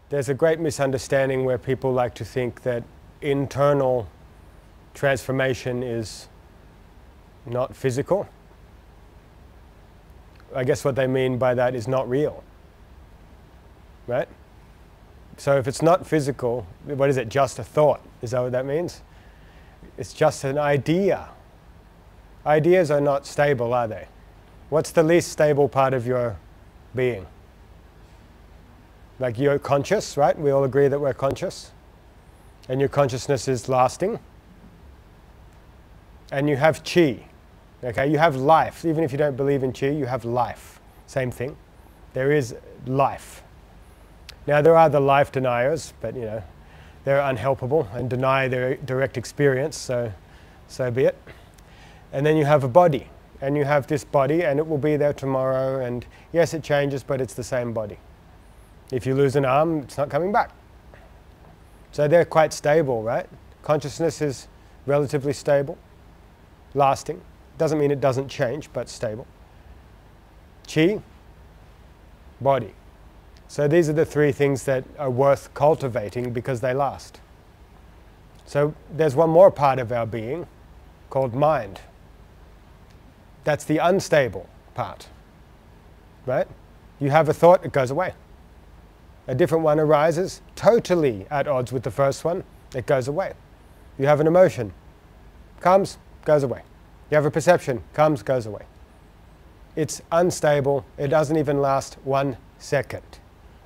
There's a great misunderstanding where people like to think that internal transformation is not physical. I guess what they mean by that is not real, right? So if it's not physical, what is it? Just a thought. Is that what that means? It's just an idea. Ideas are not stable, are they? What's the least stable part of your being? Like you're conscious, right? We all agree that we're conscious. And your consciousness is lasting. And you have chi. Okay, you have life. Even if you don't believe in chi, you have life. Same thing. There is life. Now there are the life deniers, but you know, they're unhelpable and deny their direct experience, so be it. And then you have a body. And you have this body and it will be there tomorrow, and yes, it changes, but it's the same body. If you lose an arm, it's not coming back. So they're quite stable, right? Consciousness is relatively stable, lasting. Doesn't mean it doesn't change, but stable. Chi, body. So these are the three things that are worth cultivating because they last. So there's one more part of our being called mind. That's the unstable part, right? You have a thought, it goes away. A different one arises, totally at odds with the first one, it goes away. You have an emotion, comes, goes away. You have a perception, comes, goes away. It's unstable, it doesn't even last 1 second,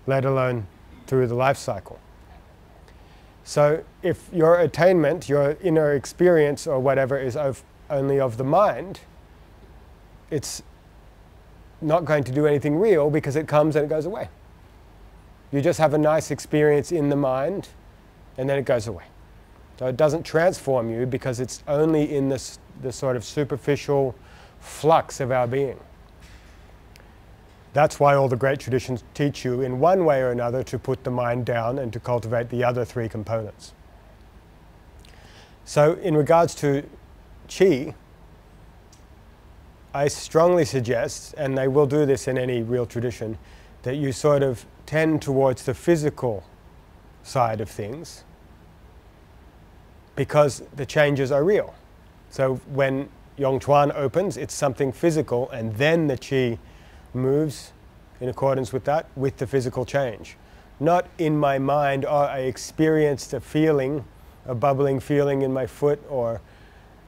let alone through the life cycle. So if your attainment, your inner experience or whatever is only of the mind, it's not going to do anything real because it comes and it goes away. You just have a nice experience in the mind and then it goes away. So it doesn't transform you because it's only in the sort of superficial flux of our being. That's why all the great traditions teach you in one way or another to put the mind down and to cultivate the other three components. So in regards to chi, I strongly suggest, and they will do this in any real tradition, that you sort of tend towards the physical side of things because the changes are real. So when Yongchuan opens, it's something physical, and then the chi moves in accordance with that, with the physical change. Not in my mind, oh, I experienced a feeling, a bubbling feeling in my foot, or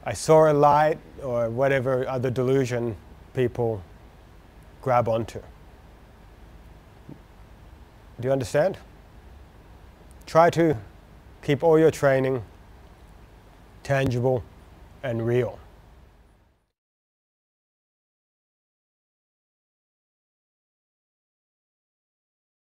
I saw a light, or whatever other delusion people grab onto. Do you understand? Try to keep all your training tangible and real.